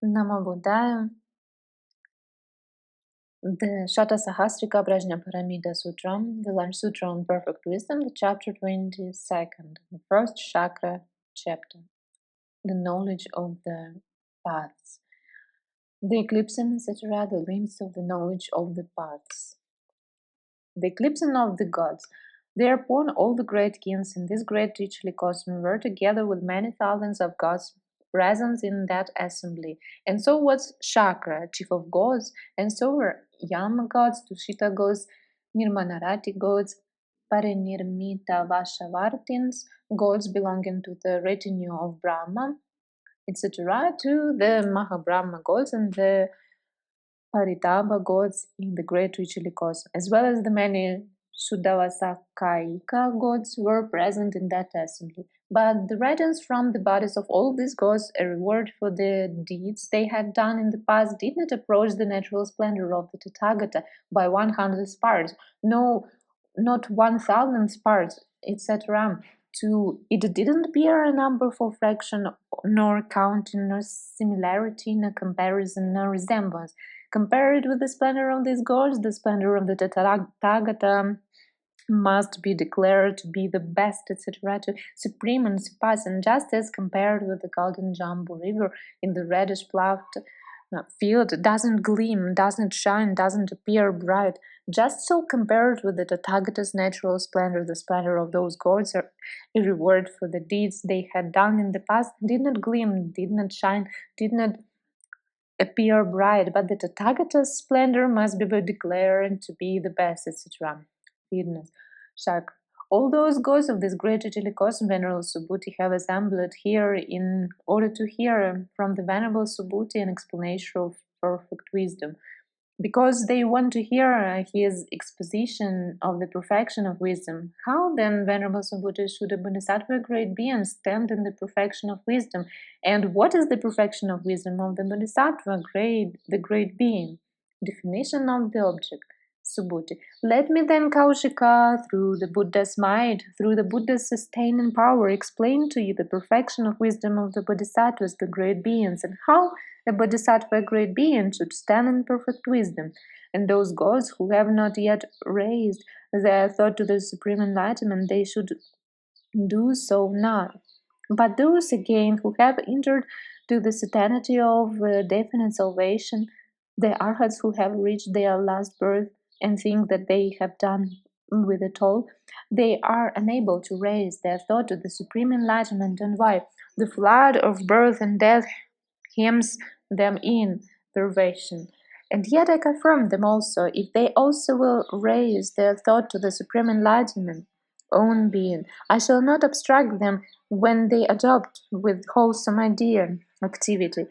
Namo Buddhaya. The Satasahasrika Prajnaparamita Sutram, the Lunch Sutra on Perfect Wisdom, the chapter 22nd, the first Śakra chapter, the knowledge of the paths. The eclipsing, etc., the glimpse of the knowledge of the paths. The eclipsing of the gods. Thereupon all the great kings in this great trichiliocosm were together with many thousands of gods present in that assembly. And so was Śakra, chief of gods, and so were Yama gods, Tushita gods, Nirmanarati gods, Parinirmitavaśavartins, gods belonging to the retinue of Brahma, etc., to the Mahabrahma gods and the Parittabha gods in the great trichiliocosm, as well as the many Suddhavasakayika gods were present in that assembly. But the radiance from the bodies of all these gods, a reward for the deeds they had done in the past, did not approach the natural splendor of the Tathagata by 100th parts, no, not 1000th parts, etc. It didn't bear a number for fraction, nor counting, nor similarity, nor comparison, nor resemblance. Compared with the splendor of these gods, the splendor of the Tathagata must be declared to be the best, etc., to supreme and surpassing, just as compared with the golden Jambu river in the reddish ploughed field, doesn't gleam, doesn't shine, doesn't appear bright. Just so compared with the Tathagata's natural splendor, the splendor of those gods are a reward for the deeds they had done in the past, did not gleam, did not shine, did not appear bright, but the Tathagata's splendor must be declared to be the best, etc. Śakra. All those gods of this great trichiliocosm, Venerable Subhuti, have assembled here in order to hear from the Venerable Subhuti an explanation of perfect wisdom, because they want to hear his exposition of the perfection of wisdom. How then, Venerable Subhuti, should a bodhisattva great being stand in the perfection of wisdom? And what is the perfection of wisdom of the bodhisattva, the great being? Definition of the object. Subhuti. Let me then, Kaushika, through the Buddha's might, through the Buddha's sustaining power, explain to you the perfection of wisdom of the bodhisattvas, the great beings, and how a bodhisattva, a great being, should stand in perfect wisdom. And those gods who have not yet raised their thought to the supreme enlightenment, they should do so now. But those again who have entered to the certainty of definite salvation, the arhats who have reached their last birth, and think that they have done with it all, they are unable to raise their thought to the supreme enlightenment. And why? The flood of birth and death hems them in perversion. And yet I confirm them also, if they also will raise their thought to the supreme enlightenment, own being, I shall not obstruct them when they adopt with wholesome idea activity.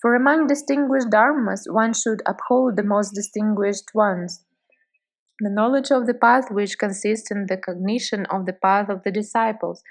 For among distinguished dharmas, one should uphold the most distinguished ones. The knowledge of the path, which consists in the cognition of the path of the disciples,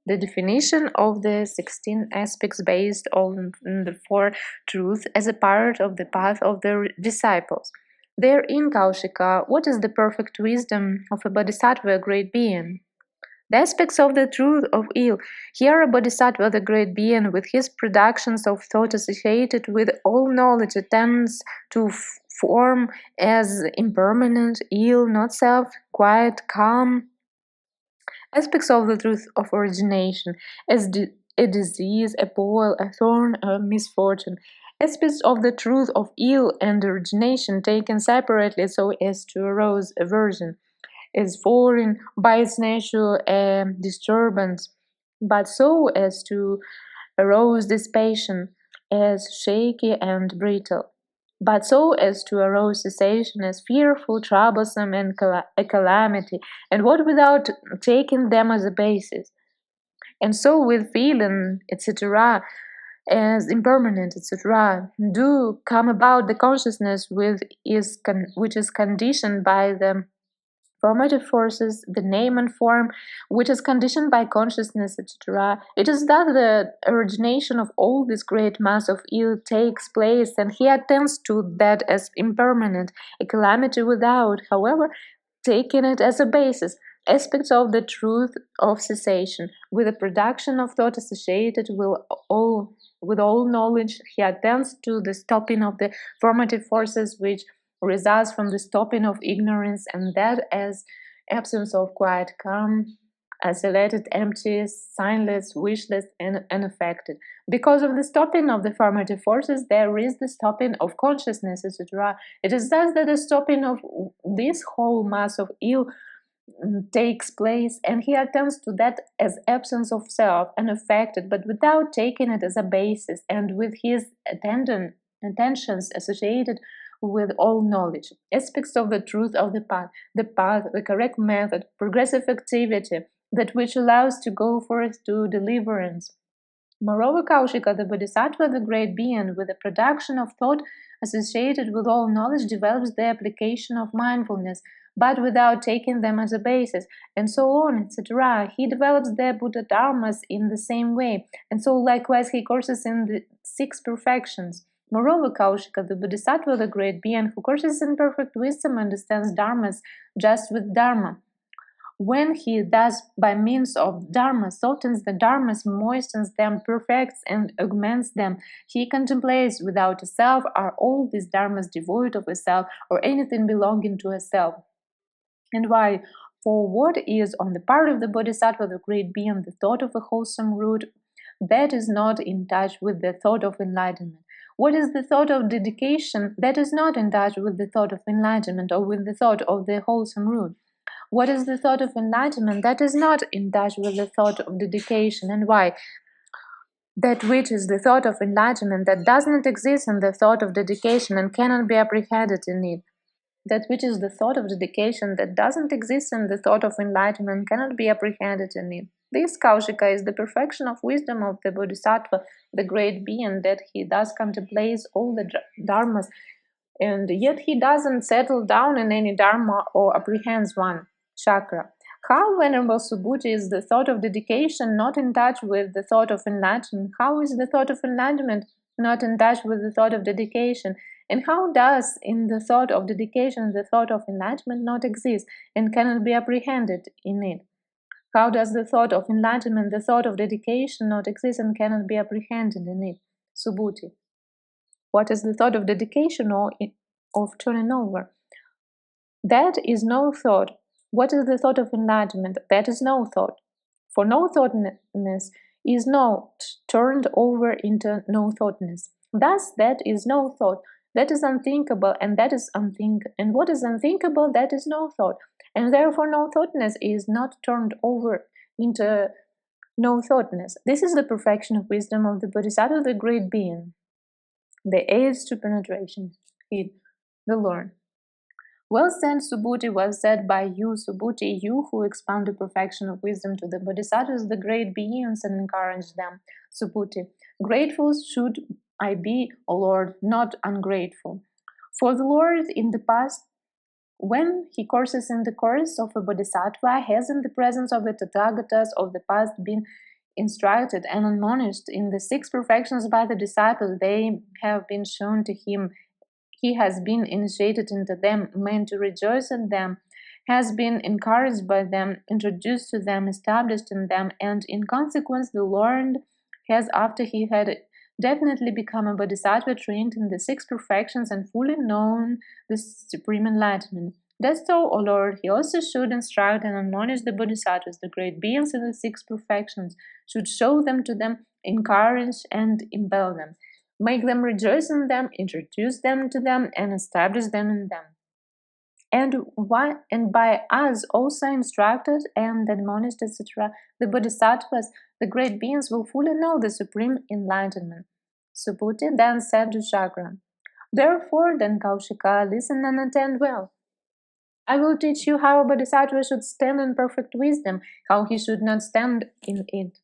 the definition of the 16 aspects based on the four truths as a part of the path of the disciples. Therein, Kaushika, what is the perfect wisdom of a bodhisattva, a great being? The aspects of the truth of ill. Here a bodhisattva, the great being, with his productions of thought associated with all knowledge, attends to form as impermanent, ill, not self, quiet, calm. Aspects of the truth of origination, as a disease, a boil, a thorn, a misfortune. Aspects of the truth of ill and origination taken separately so as to arouse aversion, as foreign by its nature a disturbance, but so as to arouse dispassion, as shaky and brittle, but so as to arouse cessation as fearful, troublesome, and a calamity, and what without taking them as a basis. And so with feeling, etc., as impermanent, etc., do come about the consciousness which is conditioned by the formative forces, the name and form, which is conditioned by consciousness, etc. It is that the origination of all this great mass of ill takes place, and he attends to that as impermanent, a calamity without, however, taking it as a basis. Aspects of the truth of cessation, with the production of thought associated with all With all knowledge, he attends to the stopping of the formative forces which results from the stopping of ignorance, and that as absence of quiet calm, isolated, empty, signless, wishless, and unaffected. Because of the stopping of the formative forces, there is the stopping of consciousness, etc. It is thus that the stopping of this whole mass of ill takes place, and he attends to that as absence of self, unaffected, but without taking it as a basis, and with his attentions associated with all knowledge, aspects of the truth of the path, the correct method, progressive activity, that which allows to go forth to deliverance. Moreover, Kaushika, the Bodhisattva, the great being, with the production of thought associated with all knowledge, develops the application of mindfulness, but without taking them as a basis, and so on, etc. He develops the Buddha Dharmas in the same way, and so likewise he courses in the six perfections. Moreover, Kaushika, the Bodhisattva, the great being, who courses in perfect wisdom, understands Dharmas just with Dharma. When he thus, by means of Dharma, softens the Dharmas, moistens them, perfects and augments them, he contemplates without a self, are all these Dharmas devoid of a self or anything belonging to a self. And why? For what is on the part of the Bodhisattva, the great being, the thought of a wholesome root, that is not in touch with the thought of enlightenment. What is the thought of dedication that is not in touch with the thought of enlightenment or with the thought of the wholesome root? What is the thought of enlightenment that is not in touch with the thought of dedication, and why? That which is the thought of enlightenment that does not exist in the thought of dedication and cannot be apprehended in it. That which is the thought of dedication that doesn't exist in the thought of enlightenment cannot be apprehended in it. This Kaushika is the perfection of wisdom of the Bodhisattva, the great being, that he thus contemplates all the dharmas, and yet he doesn't settle down in any dharma or apprehends one. Śakra. How, Venerable Subhuti, is the thought of dedication not in touch with the thought of enlightenment? How is the thought of enlightenment not in touch with the thought of dedication? And how does, in the thought of dedication, the thought of enlightenment not exist and cannot be apprehended in it? How does the thought of enlightenment, the thought of dedication, not exist and cannot be apprehended in it? Subhuti. What is the thought of dedication or of turning over? That is no thought. What is the thought of enlightenment? That is no thought. For no thoughtness is not turned over into no thoughtness. Thus, that is no thought. That is unthinkable, and that is and what is unthinkable, that is no thought. And therefore, no thoughtness is not turned over into no thoughtness. This is the perfection of wisdom of the Bodhisattva, the great being. The aids to penetration. The learn. Well said, Subhuti, well said by you, Subhuti, you who expound the perfection of wisdom to the Bodhisattvas, the great beings, and encourage them. Subhuti. Grateful should I be, O Lord, not ungrateful. For the Lord in the past, when he courses in the course of a Bodhisattva, has in the presence of the Tathagatas of the past been instructed and admonished in the six perfections by the disciples. They have been shown to him. He has been initiated into them, meant to rejoice in them, has been encouraged by them, introduced to them, established in them, and in consequence the Lord has, after he had definitely become a Bodhisattva, trained in the six perfections and fully known the supreme enlightenment. Thus so, O Lord, he also should instruct and admonish the Bodhisattvas, the great beings in the six perfections, should show them to them, encourage and impel them, make them rejoice in them, introduce them to them, and establish them in them. And by us also instructed and admonished, etc., the Bodhisattvas, the great beings, will fully know the supreme enlightenment. Subhuti then said to Śakra, Therefore, then, Kaushika, listen and attend well. I will teach you how a Bodhisattva should stand in perfect wisdom, how he should not stand in it.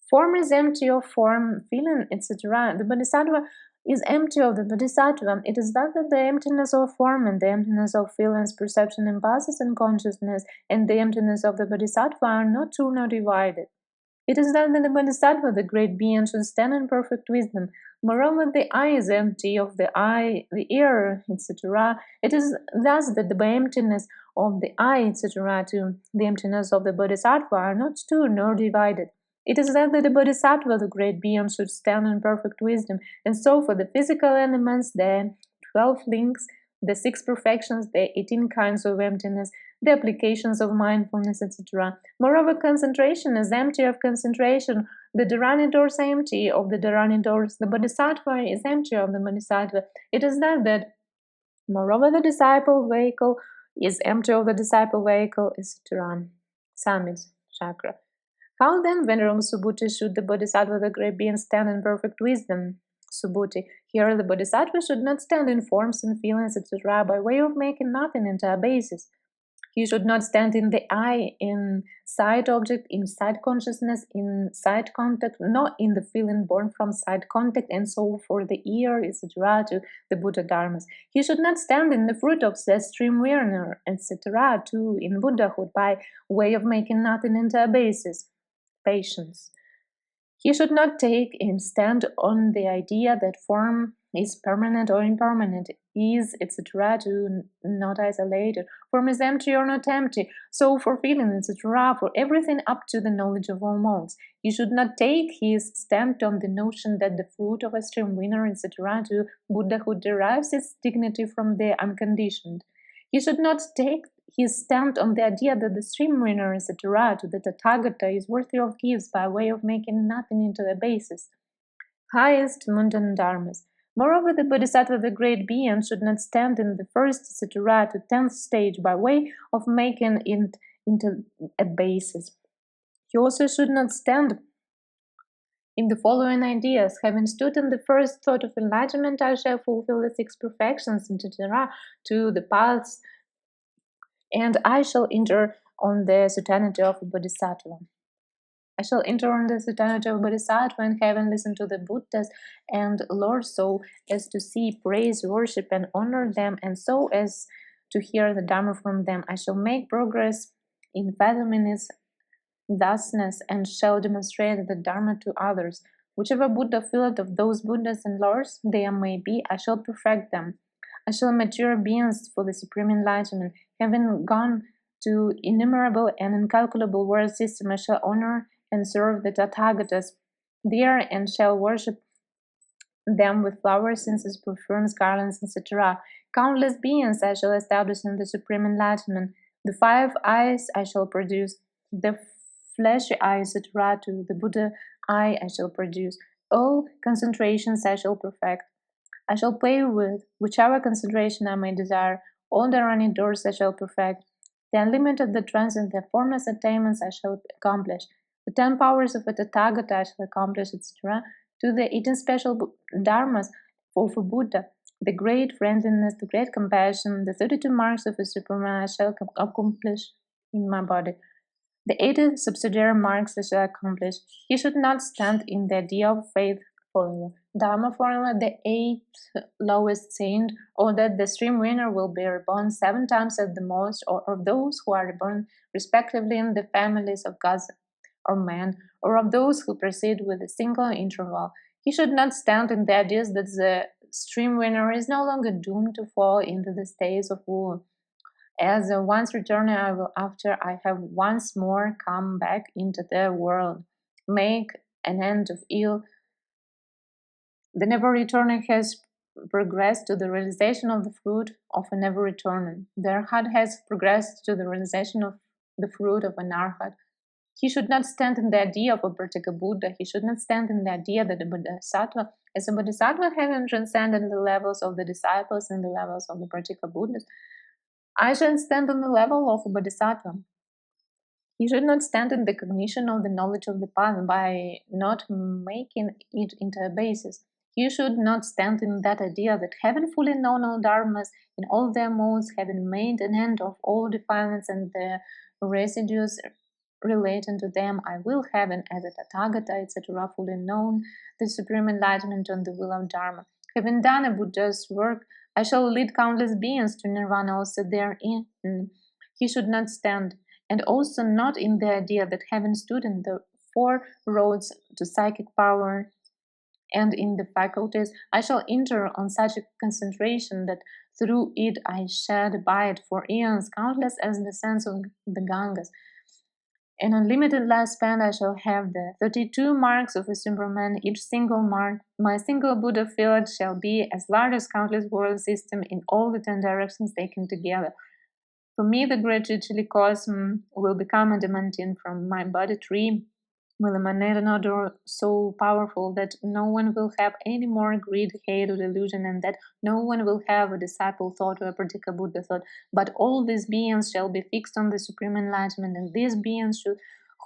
Form is empty of form, feeling, etc. The Bodhisattva is empty of the Bodhisattva. It is thus that the emptiness of form and the emptiness of feelings, perception, impulses, and consciousness, and the emptiness of the Bodhisattva are not two nor divided. It is thus that the Bodhisattva, the great being, should stand in perfect wisdom. Moreover, the eye is empty of the eye, the ear, etc. It is thus that the emptiness of the eye, etc., to the emptiness of the Bodhisattva are not two nor divided. It is said that the Bodhisattva, the great being, should stand in perfect wisdom, and so for the physical elements, the 12 links, the 6 perfections, the 18 kinds of emptiness, the applications of mindfulness, etc. Moreover, concentration is empty of concentration, the Dharani doors empty of the Dharani doors, the Bodhisattva is empty of the Bodhisattva. It is said that, moreover, the disciple vehicle is empty of the disciple vehicle, etc. Summit, Śakra. How then, Venerable Subhuti, should the Bodhisattva, the great being, stand in perfect wisdom? Subhuti. Here the Bodhisattva should not stand in forms and feelings, etc., by way of making nothing into a basis. He should not stand in the eye, in sight object, in sight consciousness, in sight contact, not in the feeling born from sight contact, and so for the ear, etc., to the Buddha Dharmas. He should not stand in the fruit of the stream learner, etc., too, in Buddhahood, by way of making nothing into a basis. Patience. He should not take and stand on the idea that form is permanent or impermanent, is, etc., to not isolated. Form is empty or not empty, so for feeling, etc., for everything up to the knowledge of all modes. He should not take his stand on the notion that the fruit of a stream winner, etc., to Buddhahood derives its dignity from the unconditioned. He should not take his stand on the idea that the stream winner, etc., to the Tathagata is worthy of gifts by way of making nothing into a basis. Highest mundane dharmas. Moreover, the Bodhisattva, the great being, should not stand in the first, etc., to 10th stage by way of making it into a basis. He also should not stand in the following ideas: having stood in the first thought of enlightenment, I shall fulfill the 6 perfections, etc., to the paths, and I shall enter on the certainty of a Bodhisattva. I shall enter on the certainty of Bodhisattva and having listened to the Buddhas and Lords so as to see, praise, worship, and honor them, and so as to hear the Dharma from them. I shall make progress in fathoming its thusness and shall demonstrate the Dharma to others. Whichever Buddha field of those Buddhas and Lords there may be, I shall perfect them. I shall mature beings for the supreme enlightenment. Having gone to innumerable and incalculable world system, I shall honor and serve the Tathagatas there and shall worship them with flowers, incense, perfumes, garlands, etc. Countless beings I shall establish in the supreme enlightenment. The 5 eyes I shall produce, the fleshy eye, etc., to the Buddha eye I shall produce. All concentrations I shall perfect. I shall play with whichever concentration I may desire. All the running doors I shall perfect. The unlimited, the transient, the formless attainments I shall accomplish. The 10 powers of a Tathagata I shall accomplish, etc. To the 18 special dharmas for Buddha, the great friendliness, the great compassion, the 32 marks of a Superman I shall accomplish in my body. The 80 subsidiary marks I shall accomplish. He should not stand in the idea of faith follower. Dharma formula, the 8th lowest saint, or that the stream winner will be reborn 7 times at the most, or of those who are reborn respectively in the families of gods or men, or of those who proceed with a single interval. He should not stand in the ideas that the stream winner is no longer doomed to fall into the states of woe. As once returning, I will, after I have once more come back into the world, make an end of ill. The never returning has progressed to the realization of the fruit of a never returning. The arhat has progressed to the realization of the fruit of an arhat. He should not stand in the idea of a particular Buddha. He should not stand in the idea that the Bodhisattva, as a Bodhisattva, having transcended the levels of the disciples and the levels of the particular Buddhas, I shall stand on the level of a Bodhisattva. He should not stand in the cognition of the knowledge of the path by not making it into a basis. He should not stand in that idea that having fully known all dharmas in all their modes, having made an end of all defilements and the residues relating to them, I will have, and as a Tathagata, etc., fully known the supreme enlightenment on the will of Dharma. Having done a Buddha's work, I shall lead countless beings to Nirvana also therein. He should not stand, and also not in the idea that having stood in the 4 roads to psychic power and in the faculties, I shall enter on such a concentration that through it I shall abide for eons, countless as the sands of the Ganges. In unlimited lifespan, I shall have the 32 marks of a Superman, each single mark. My single Buddha field shall be as large as countless world systems in all the 10 directions taken together. For me, the great trichiliocosm will become a diamantine from my body tree, will emanate an odor so powerful that no one will have any more greed, hate, or delusion, and that no one will have a disciple thought or a particular Buddha thought, but all these beings shall be fixed on the supreme enlightenment, and these beings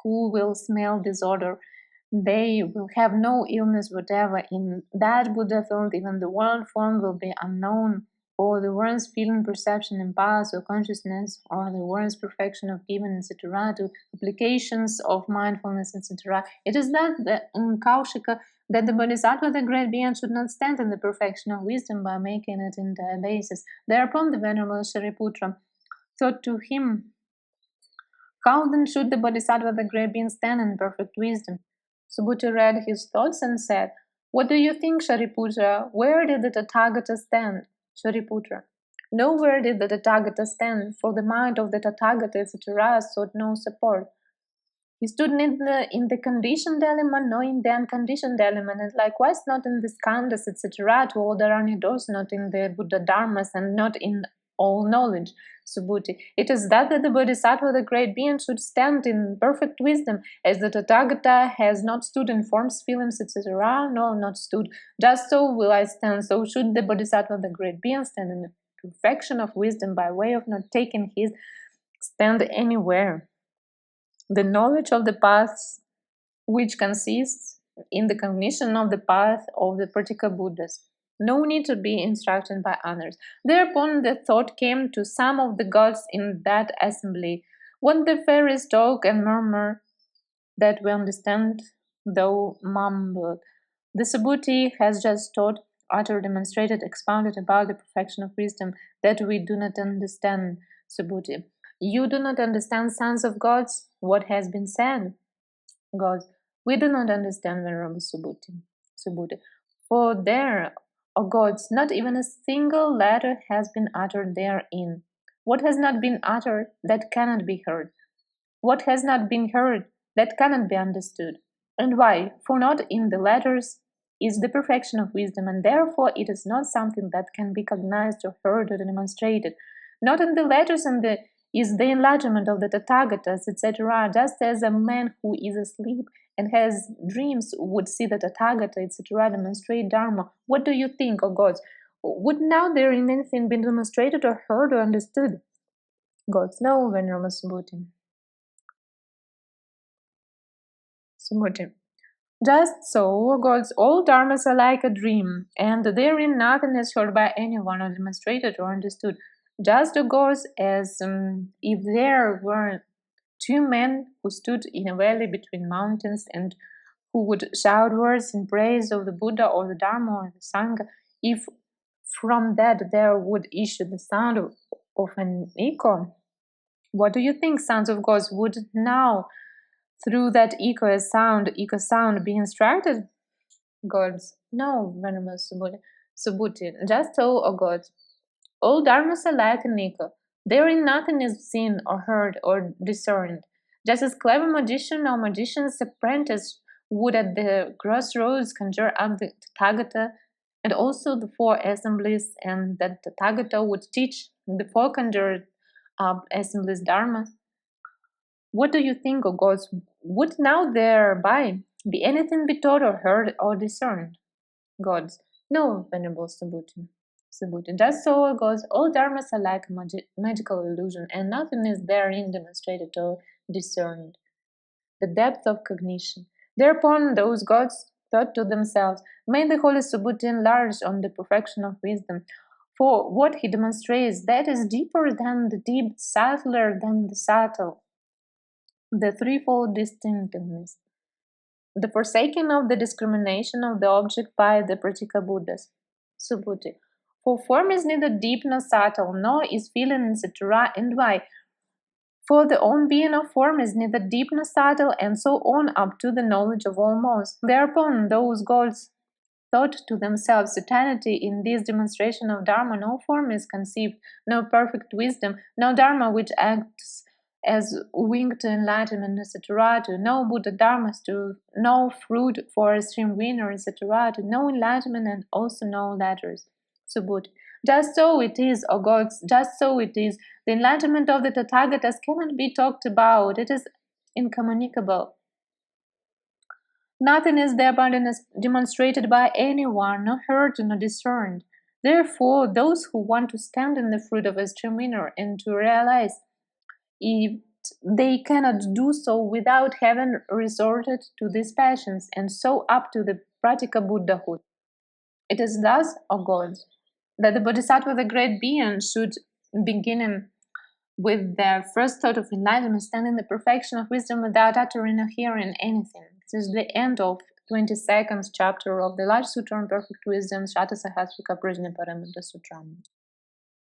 who will smell this odor, they will have no illness whatever. In that Buddha field, even the world form will be unknown, or the world's feeling, perception, impulse, or consciousness, or the world's perfection of giving, etc., to applications of mindfulness, etc. It is that the Kaushika that the Bodhisattva, the great being, should not stand in the perfection of wisdom by making it in the basis. Thereupon the Venerable Shariputra thought to him, how then should the Bodhisattva, the great being, stand in perfect wisdom? Subhuti read his thoughts and said, what do you think, Shariputra? Where did the Tathagata stand? Shariputra. Nowhere did the Tathagata stand, for the mind of the Tathagata, etc., sought no support. He stood neither in the conditioned element nor in the unconditioned element, and likewise not in the skandhas, etc., to all the ranidos, not in the Buddha dharmas, and not in all knowledge. Subhuti. It is that the Bodhisattva, the great being, should stand in perfect wisdom, as the Tathagata has not stood in forms, feelings, etc., no, not stood. Just so will I stand, so should the Bodhisattva, the great being, stand in the perfection of wisdom by way of not taking his stand anywhere. The knowledge of the paths, which consists in the cognition of the path of the particular Buddhas. No need to be instructed by others. Thereupon the thought came to some of the gods in that assembly, what the fairies talk and murmur, that we understand, though mumbled. The Subhuti has just taught, uttered, demonstrated, expounded about the perfection of wisdom that we do not understand, Subhuti. You do not understand, sons of gods, what has been said. Gods, we do not understand, Venerable Subhuti. For there, O gods, not even a single letter has been uttered therein. What has not been uttered, that cannot be heard. What has not been heard, that cannot be understood. And why? For not in the letters is the perfection of wisdom, and therefore it is not something that can be cognized or heard or demonstrated. Not in the letters is the enlargement of the Tathagatas, etc., just as a man who is asleep and has dreams would see the Tathagata, etc., demonstrate Dharma. What do you think, O gods? Would now there in anything be demonstrated or heard or understood? Gods, no, Venerable Subhuti. Subhuti. Just so, O gods, all dharmas are like a dream, and therein nothing is heard by anyone or demonstrated or understood. Just, O gods, as if there were two men who stood in a valley between mountains and who would shout words in praise of the Buddha or the Dharma or the Sangha, if from that there would issue the sound of an echo. What do you think, sons of gods, would now through that echo sound be instructed? Gods, no, Venerable Subhuti. Just so, O gods, all dharmas are like an echo. Therein nothing is seen or heard or discerned. Just as clever magician or magician's apprentice would at the crossroads conjure up the Tathagata and also the four assemblies, and that the Tathagata would teach the four conjured up assemblies dharmas. What do you think, O gods? Would now thereby be anything be taught or heard or discerned? Gods, no, Venerable Subhuti. Just so, O gods, all dharmas are like a magical illusion, and nothing is therein demonstrated or discerned. The depth of cognition. Thereupon those gods thought to themselves, may the Holy Subhuti enlarge on the perfection of wisdom. For what he demonstrates, that is deeper than the deep, subtler than the subtle. The threefold distinctiveness. The forsaking of the discrimination of the object by the particular Buddhas. Subhuti. For form is neither deep nor subtle, nor is feeling, etc. And why? For the own being of form is neither deep nor subtle, and so on up to the knowledge of almost. Thereupon those gods thought to themselves, eternity in this demonstration of Dharma, no form is conceived, no perfect wisdom, no Dharma which acts as wing to enlightenment, etc., to no Buddha Dharmas, to no fruit for a stream winner, etc., to no enlightenment and also no letters. Subut. Just so it is, O gods, just so it is. The enlightenment of the Tathagatas cannot be talked about, it is incommunicable. Nothing is thereby demonstrated by anyone, nor heard nor discerned. Therefore, those who want to stand in the fruit of a stream winner and to realize it, they cannot do so without having resorted to these passions and so up to the practical Buddhahood. It is thus, O gods, that the Bodhisattva, the great being, should, beginning with their first thought of enlightenment, stand in the perfection of wisdom without uttering or hearing anything. This is the end of 22nd chapter of the large Sutra on perfect wisdom, Satasahasrika Prajnaparamita Sutram.